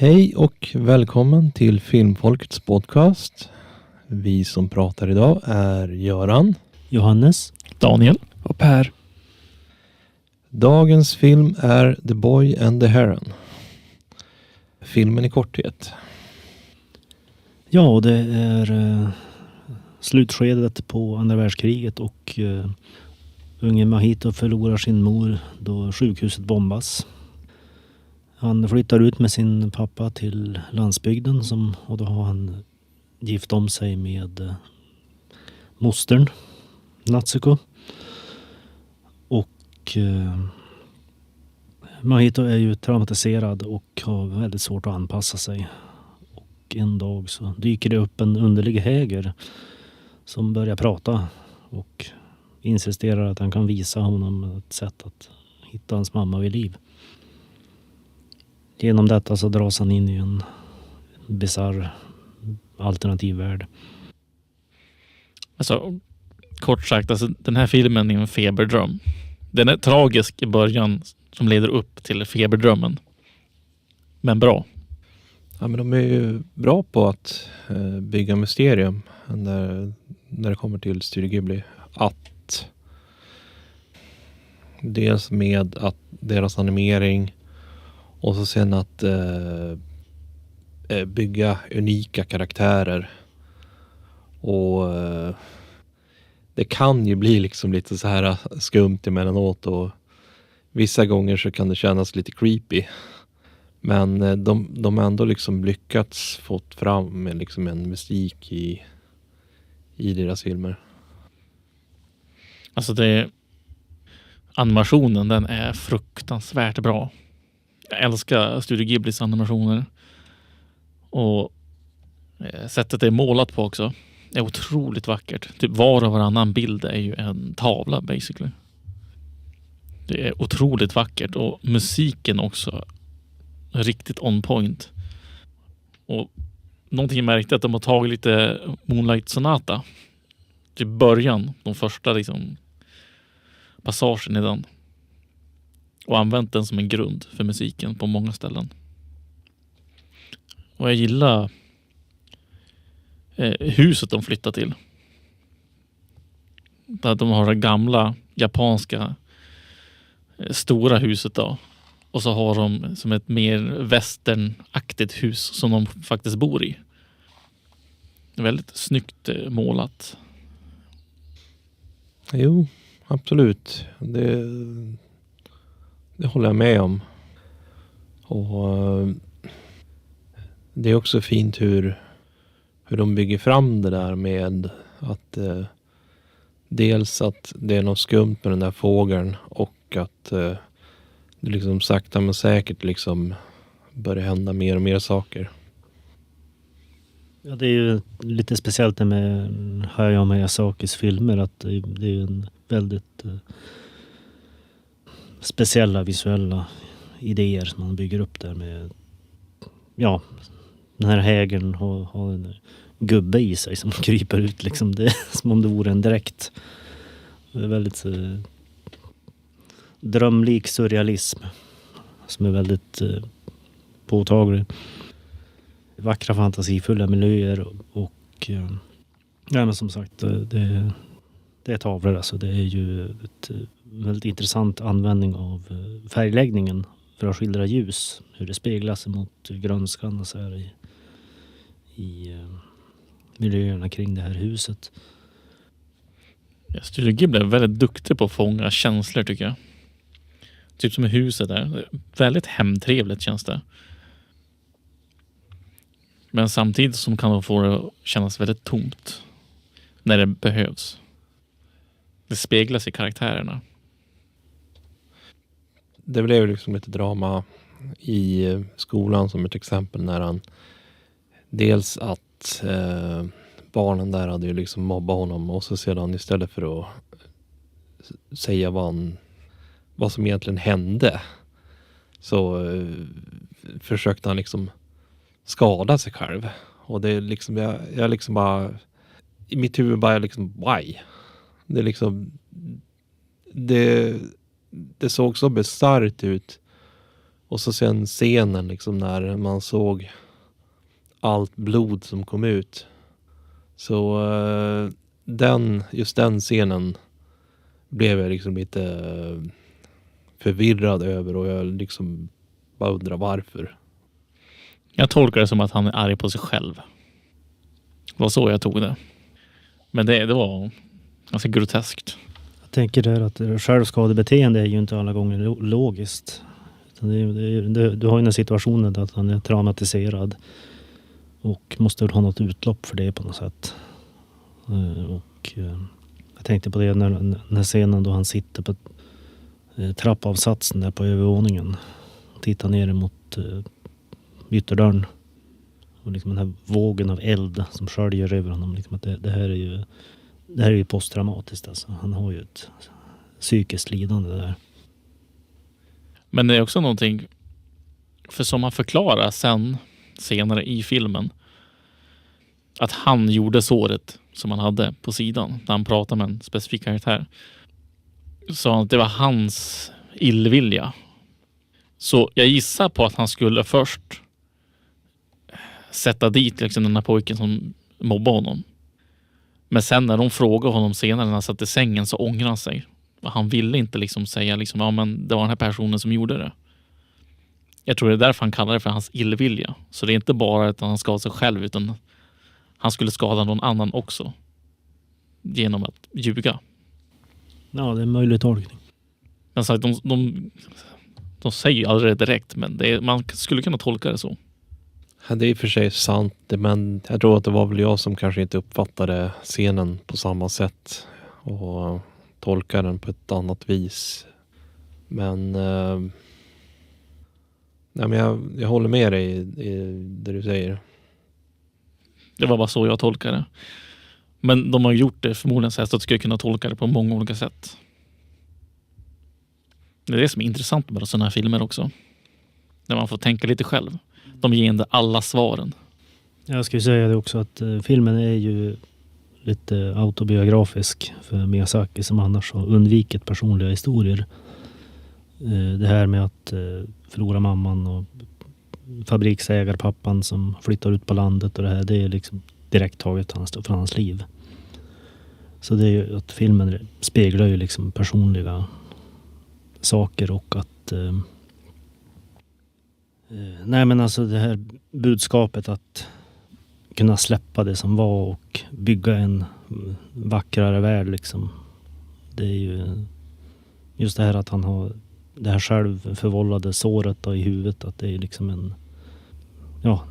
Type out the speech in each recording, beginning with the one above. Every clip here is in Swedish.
Hej och välkommen till Filmfolkets podcast. Vi som pratar idag är Göran, Johannes, Daniel och Per. Dagens film är The Boy and the Heron. Filmen i korthet. Ja, och det är slutskedet på andra världskriget och unge Mahito förlorar sin mor då sjukhuset bombas. Han flyttar ut med sin pappa till landsbygden och då har han gift om sig med mostern Natsuko. Och Mahito är ju traumatiserad och har väldigt svårt att anpassa sig. Och en dag så dyker det upp en underlig häger som börjar prata och insisterar att han kan visa honom ett sätt att hitta hans mamma vid liv. Genom detta så dras han in i en bizarr alternativ värld. Alltså, kort sagt, alltså, den här filmen är en feberdröm. Den är tragisk i början som leder upp till feberdrömmen. Men bra. Ja, men de är ju bra på att bygga mysterium när det kommer till Studio Ghibli. Att dels med att deras animering och så sen att bygga unika karaktärer. Och det kan ju bli liksom lite så här skumt emellanåt och vissa gånger så kan det kännas lite creepy. Men de har ändå liksom lyckats fått fram liksom en mystik i deras filmer. Alltså animationen, den är fruktansvärt bra. Jag älskar Studio Ghiblis animationer. Och sättet det är målat på också är otroligt vackert. Typ var och varannan bild är ju en tavla basically. Det är otroligt vackert och musiken också riktigt on point. Och någonting jag märkte att de har tagit lite Moonlight Sonata till början, de första liksom passagen i den, och använt den som en grund för musiken på många ställen. Och jag gillar huset de flyttar till. Där de har det gamla japanska stora huset då. Och så har de som ett mer westernaktigt hus som de faktiskt bor i. Väldigt snyggt målat. Jo, absolut. Det håller jag med om. Och det är också fint hur de bygger fram det där med att dels att det är något skumt med den där fågeln och att det liksom sakta men säkert liksom börjar hända mer och mer saker. Ja, det är ju lite speciellt med Hayao Miyazakis filmer att det är en väldigt speciella visuella idéer som man bygger upp där med, ja, den här hägern har en gubbe i sig som kryper ut liksom. Det är som om det vore en dräkt. Det är väldigt drömlik surrealism som är väldigt påtaglig. Vackra fantasifulla miljöer och ja, men som sagt det är tavlor alltså. Det är ju ett väldigt intressant användning av färgläggningen för att skildra ljus, hur det speglas mot grönskan och så här i miljöerna kring det här huset. Ja, Studio Ghibli är väldigt duktig på att fånga känslor tycker jag. Typ som i huset där. Väldigt hemtrevligt känns det. Men samtidigt som kan de få det att kännas väldigt tomt när det behövs. Det speglas i karaktärerna. Det blev liksom lite drama i skolan som ett exempel när han dels att barnen där hade ju liksom mobbat honom och så sedan istället för att säga vad som egentligen hände så försökte han liksom skada sig själv. Och det är liksom jag liksom bara i mitt huvud bara liksom why? Det är liksom det såg så bisarrt ut Och så sen scenen liksom när man såg allt blod som kom ut. Så just den scenen blev jag liksom lite förvirrad över, och jag liksom bara undrar varför. Jag tolkar det som att han är arg på sig själv. Det var så jag tog det. Men det var ganska groteskt. Jag tänker där att självskadebeteende är ju inte alla gånger logiskt. Utan du har ju den situationen att han är traumatiserad och måste ha något utlopp för det på något sätt. Och jag tänkte på det när scenen då han sitter på trappavsatsen där på övervåningen. Tittar ner mot ytterdörren. Och liksom den här vågen av eld som sköljer över honom. Liksom att det här är ju posttraumatiskt. Alltså. Han har ju ett psykiskt lidande där. Men det är också någonting, för som han förklarar senare i filmen, att han gjorde såret som han hade på sidan när han pratade med en specifik karaktär. Så att det var hans illvilja. Så jag gissar på att han skulle först sätta dit liksom den här pojken som mobbade honom. Men sen när de frågade honom senare när han satt i sängen så ångrade han sig. Och han ville inte liksom säga liksom, ja men det var den här personen som gjorde det. Jag tror det är därför han kallar det för hans illvilja. Så det är inte bara att han skadar sig själv, utan han skulle skada någon annan också. Genom att ljuga. Ja, det är en möjlig tolkning. Men så att de säger ju aldrig det direkt, men man skulle kunna tolka det så. Ja, det är i och för sig sant, men jag tror att det var väl jag som kanske inte uppfattade scenen på samma sätt och tolkade den på ett annat vis. Men, men jag håller med dig i det du säger. Det var bara så jag tolkade det. Men de har gjort det förmodligen så att du ska kunna tolka det på många olika sätt. Det är det som är intressant med sådana här filmer också. När man får tänka lite själv. De ger inte alla svaren. Jag skulle säga det också att filmen är ju lite autobiografisk för Miyazaki som annars har undvikit personliga historier. Det här med att förlora mamman och fabriksägarpappan som flyttar ut på landet och det här, det är liksom direkt taget från hans liv. Så det är ju att filmen speglar ju liksom personliga saker och att nej men alltså det här budskapet att kunna släppa det som var och bygga en vackrare värld liksom. Det är ju just det här att han har det här självförvållade såret då i huvudet, att det är liksom en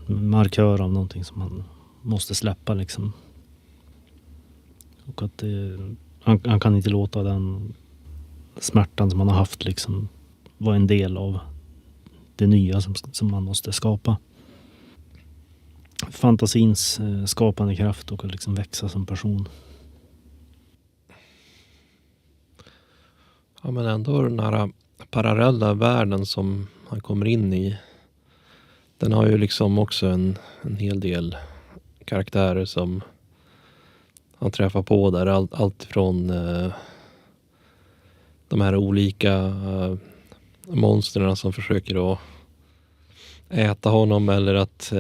markör av någonting som han måste släppa liksom. Och att han kan inte låta den smärtan som han har haft liksom vara en del av det nya som man måste skapa. Fantasins skapande kraft och att liksom växa som person. Ja, men ändå den här parallella världen som han kommer in i, den har ju liksom också en hel del karaktärer som han träffar på där. Allt från de här olika monsterna som försöker att äta honom eller att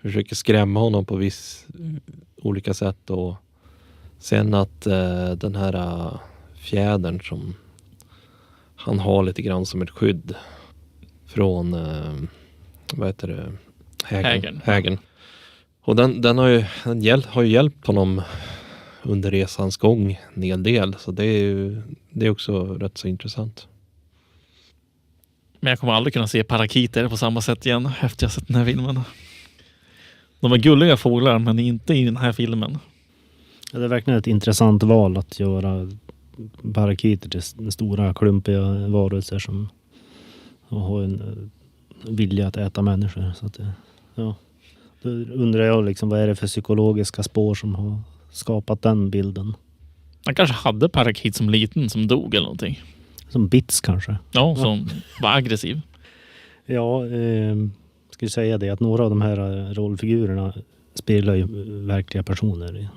försöker skrämma honom på olika sätt, och sen att den här fjädern som han har lite grann som ett skydd från vad heter det? Hägern. Och den har ju hjälpt honom under resans gång en hel del, så det är också rätt så intressant. Men jag kommer aldrig kunna se parakiter på samma sätt igen efter jag sett den här filmen. De är gulliga fåglar, men inte i den här filmen. Ja, det är verkligen ett intressant val att göra parakiter till stora klumpiga varelser som har en vilja att äta människor. Så att ja. Då undrar jag liksom, vad är det för psykologiska spår som har skapat den bilden? Han kanske hade parakit som liten som dog eller någonting. Som bits kanske. Ja, som var aggressiv. Ja, skulle säga det att några av de här rollfigurerna speglar ju verkliga personer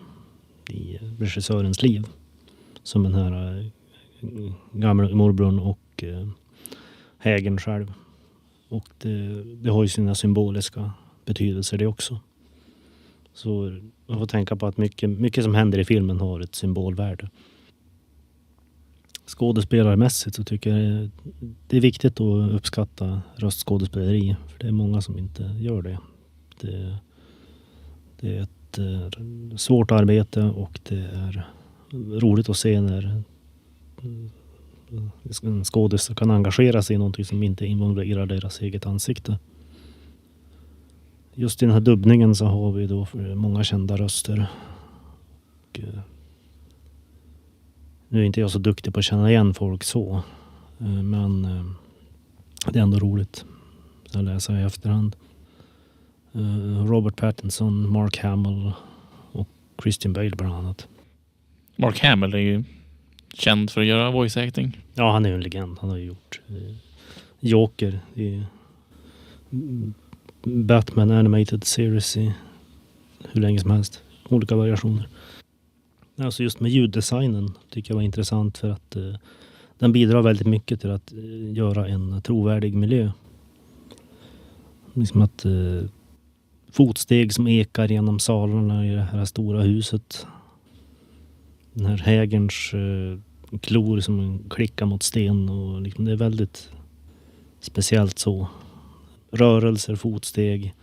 i regissörens liv. Som den här gamla morbrorn och Hägern själv. Och det har ju sina symboliska betydelser det också. Så man får tänka på att mycket som händer i filmen har ett symbolvärde. Skådespelarmässigt så tycker jag det är viktigt att uppskatta röstskådespeleri. För det är många som inte gör det. Det är ett svårt arbete och det är roligt att se när en skådespelare kan engagera sig i någonting som inte involverar deras eget ansikte. Just i den här dubbningen så har vi då många kända röster. Och, nu är inte jag så duktig på att känna igen folk så. Men det är ändå roligt att läsa i efterhand. Robert Pattinson, Mark Hamill och Christian Bale bland annat. Mark Hamill är ju känd för att göra voice acting. Ja, han är ju en legend. Han har ju gjort Joker i Batman Animated Series i hur länge som helst. Olika variationer. Alltså just med ljuddesignen tycker jag var intressant för att den bidrar väldigt mycket till att göra en trovärdig miljö. Liksom att fotsteg som ekar genom salarna i det här stora huset. Den här hägerns klor som klickar mot sten och liksom det är väldigt speciellt så. Rörelser, fotsteg,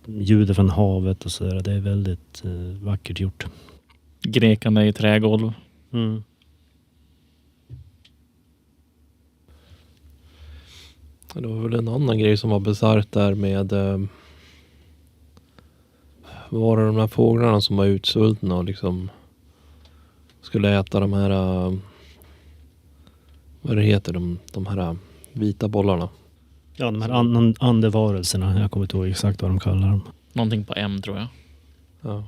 ljudet från havet och så där. Det är väldigt vackert gjort. Grekarna i trägolv. Mm. Det var väl en annan grej som var bisarrt där med var det de här fåglarna som var utsvultna och liksom skulle äta de här vad det heter, de här vita bollarna. Ja, de här andevarelserna. Jag kommer inte ihåg exakt vad de kallar dem. Någonting på M tror jag. Ja.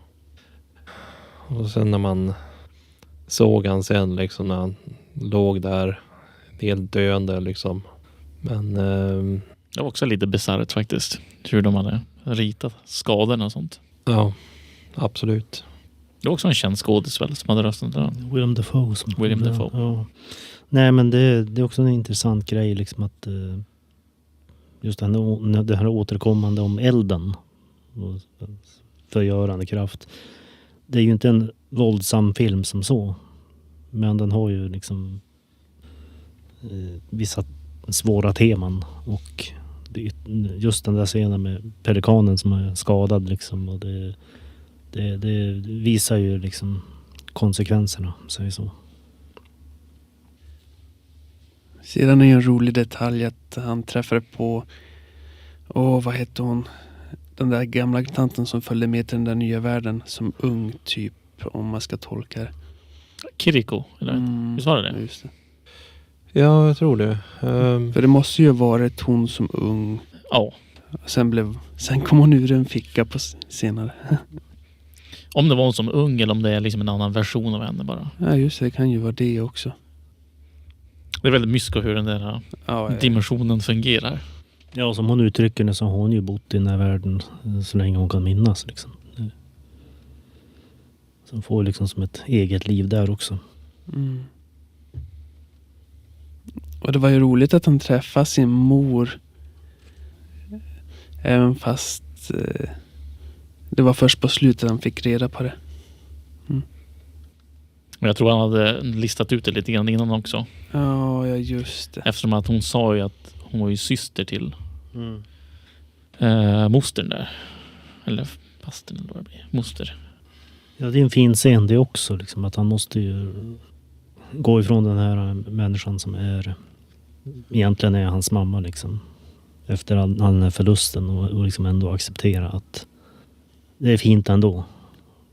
Och sen när man såg han sen liksom när han låg där helt döende liksom. Men det var också lite bisarrt faktiskt. Hur de hade ritat skadorna och sånt. ja, absolut. Det var också en känd skådespelare som hade röstat där. Willem Dafoe. Willem Dafoe. Ja. Nej, men det är också en intressant grej liksom att just det här återkommande om elden och förgörande kraft. Det är ju inte en våldsam film som så. Men den har ju liksom vissa svåra teman och just den där scenen med pelikanen som är skadad liksom och det visar ju liksom konsekvenserna, säger så. Sedan är ju en rolig detalj att han träffade på vad heter hon? Den där gamla tanten som följde med till den där nya världen som ung typ, om man ska tolka det. Kiriko, eller? Visst var det? Just det. Ja, jag tror det. För det måste ju ha varit hon som ung. Ja. Sen kom hon ur en ficka på senare. Om det var hon som ung eller om det är liksom en annan version av henne bara. Ja, just det. Det kan ju vara det också. Det är väldigt mysko hur den där dimensionen fungerar. Ja, som hon uttrycker det så har hon ju bott i den här världen så länge hon kan minnas liksom. Så hon får liksom som ett eget liv där också. Mm. Och det var ju roligt att han träffade sin mor. Även fast det var först på slutet han fick reda på det. Mm. Men jag tror han hade listat ut det lite grann innan också. Ja, just det. Eftersom att hon sa ju att hon var ju syster till mostern där. Eller fastern eller vad det blir. Moster. Ja, det är en fin scen det också. Liksom, att han måste ju gå ifrån den här människan som egentligen är hans mamma. Liksom, efter all den här förlusten och liksom ändå acceptera att det är fint ändå.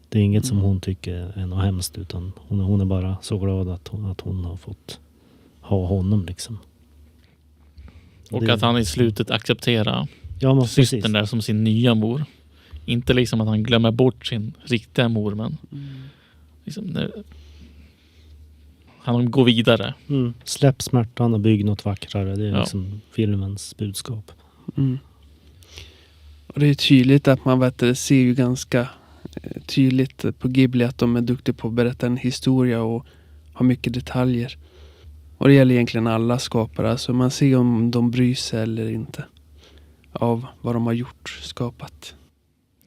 Det är inget som hon tycker är något hemskt, utan hon är bara så glad att hon har fått ha honom liksom. Och att han i slutet accepterar systern där som sin nya mor. Inte liksom att han glömmer bort sin riktiga mor, men liksom han går vidare. Släpp smärtan och bygg något vackrare. Det är liksom filmens budskap. Mm. Och det är tydligt att man ser ju ganska tydligt på Ghibli att de är duktiga på att berätta en historia och har mycket detaljer. Och det gäller egentligen alla skapare. Alltså man ser om de bryr sig eller inte. Av vad de har gjort, skapat.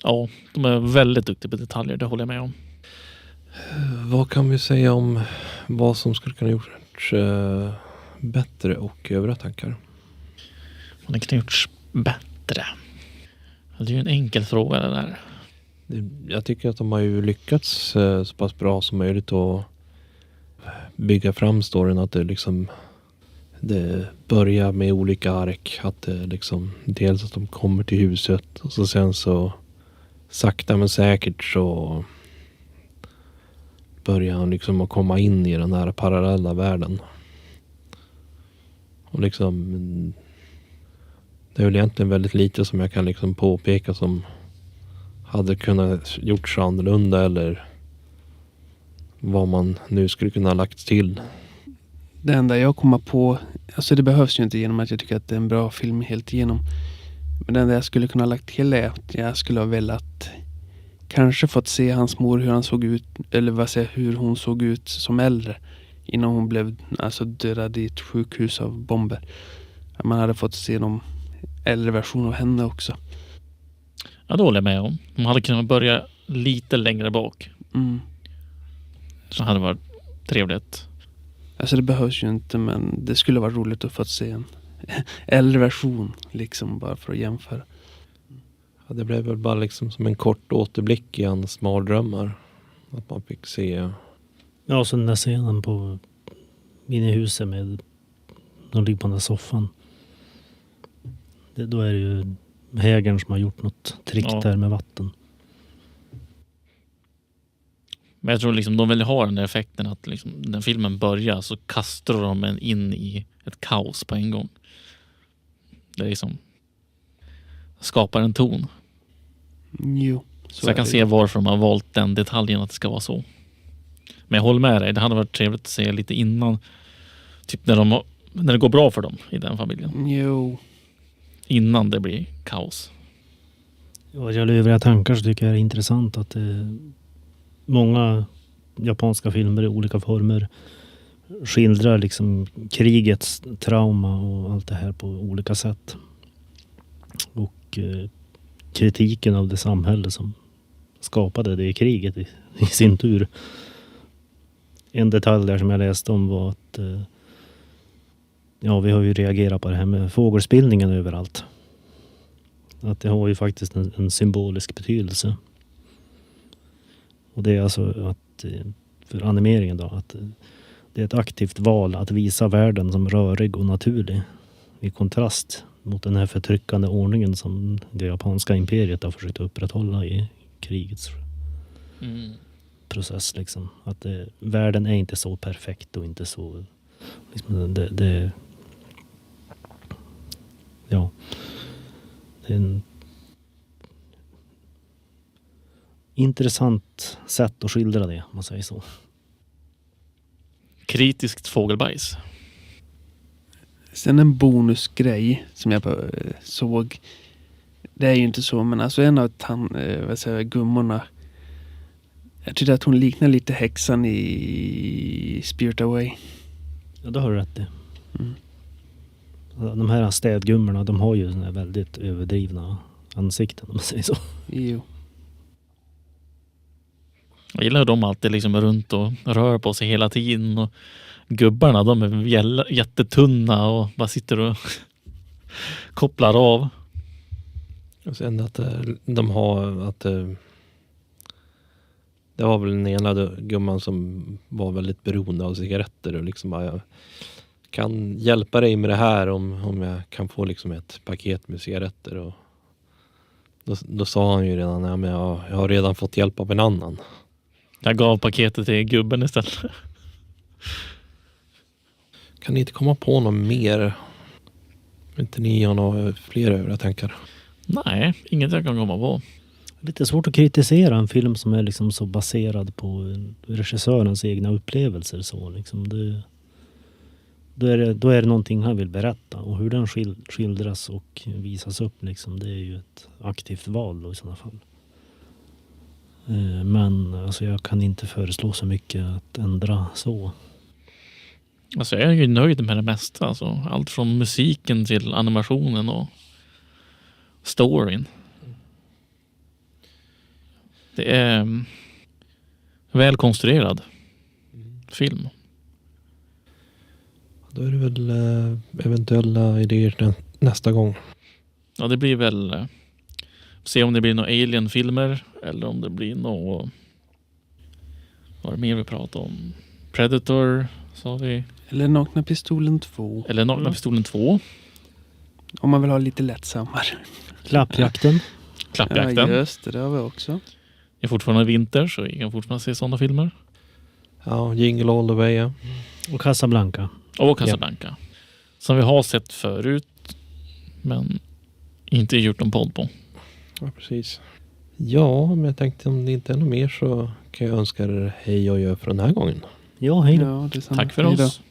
Ja, de är väldigt duktiga på detaljer, det håller jag med om. Vad kan vi säga om vad som skulle kunna gjorts bättre och övriga tankar? Det kan gjorts bättre. Det är ju en enkel fråga det där. Jag tycker att de har ju lyckats så pass bra som möjligt att bygga fram storyn, att det liksom det börjar med olika ark, att det liksom dels att de kommer till huset och så sen så sakta men säkert så börjar han liksom att komma in i den här parallella världen. Och liksom det är väl egentligen väldigt lite som jag kan liksom påpeka som hade kunnat gjorts annorlunda eller vad man nu skulle kunna ha lagt till. Det enda jag kommer på, alltså det behövs ju inte genom att jag tycker att det är en bra film helt igenom. Men det enda jag skulle kunna ha lagt till är att jag skulle ha velat kanske fått se hans mor, hur han såg ut, eller vad säger, hur hon såg ut som äldre innan hon blev alltså dödad i ett sjukhus av bomber. Att man hade fått se någon äldre version av henne också. Ja, det håller jag med om. De hade kunnat börja lite längre bak. Mm. Så hade det varit trevligt. Alltså det behövs ju inte, men det skulle vara roligt att få se en äldre version liksom, bara för att jämföra. Ja, det blev väl bara liksom som en kort återblick i hans mardrömmar. Att man fick se. Ja, så den där scenen på inne i huset med de ligger på den där soffan. Då är det ju hägern som har gjort något trick där med vatten. Men jag tror liksom de vill ha den där effekten att liksom, när filmen börjar så kastar de en in i ett kaos på en gång. Det är liksom skapar en ton. Jo. Så jag kan se varför de har valt den detaljen att det ska vara så. Men jag håller med dig, det hade varit trevligt att se lite innan. Typ när det går bra för dem i den familjen. Jo. Innan det blir kaos. Ja, jag övriga tankar så tycker jag det är intressant att många japanska filmer i olika former skildrar liksom krigets trauma och allt det här på olika sätt. Och kritiken av det samhälle som skapade det kriget i sin tur. En detalj där som jag läste om var att vi har ju reagerat på det här med fågelspillningen överallt. Att det har ju faktiskt en symbolisk betydelse. Och det är alltså att för animeringen då, att det är ett aktivt val att visa världen som rörig och naturlig i kontrast mot den här förtryckande ordningen som det japanska imperiet har försökt upprätthålla i krigets process liksom. Att världen är inte så perfekt och inte så liksom, det är en intressant sätt att skildra det, om man säger så. Kritiskt fågelbajs. Sen en bonusgrej som jag såg. Det är ju inte så, men alltså en av gummorna. Jag tyckte att hon liknar lite häxan i Spirit Away. Ja, det har du rätt i. De här städgummorna, de har ju såna här väldigt överdrivna ansikten, om man säger så. Jo. Jag gillar hur de alltid liksom är runt och rör på sig hela tiden. Och gubbarna, de är jättetunna och bara sitter och kopplar av. Och sen att de har att det var väl den ena gumman som var väldigt beroende av cigaretter och liksom bara, jag kan hjälpa dig med det här om jag kan få liksom ett paket med cigaretter. Och då sa han ju redan, ja, men jag har redan fått hjälp av en annan. Jag gav paketet till gubben istället. Kan ni inte komma på något mer? Inte ni har några fler övriga tankar? Nej, inget jag kan komma på. Lite svårt att kritisera en film som är liksom så baserad på regissörens egna upplevelser. Så liksom då är det någonting han vill berätta. Och hur den skildras och visas upp, liksom, det är ju ett aktivt val då, i sådana fall. Men alltså, jag kan inte föreslå så mycket att ändra så. Alltså jag är ju nöjd med det mesta. Alltså, allt från musiken till animationen och storyn. Det är väl konstruerad film. Då är det väl eventuella idéer nästa gång. Ja, det blir väl se om det blir några Alien-filmer eller om det blir något, vad är det mer vi pratar om? Predator, sa vi. Eller Nakna Pistolen 2. Eller Nakna Pistolen 2. Om man vill ha lite lättsammare. Klappjakten. Klappjakten. Ja, just det. Det har vi också. Det är fortfarande vinter så vi kan fortfarande se sådana filmer. Ja, Jingle All The Way. Ja. Och Casablanca. Och Casablanca. Som vi har sett förut men inte gjort en podd på. Ja, precis. Ja, men jag tänkte om det inte är något mer så kan jag önska er hej och gör för den här gången. Ja, hej då. Ja, detsamma. Tack för Hej då. oss.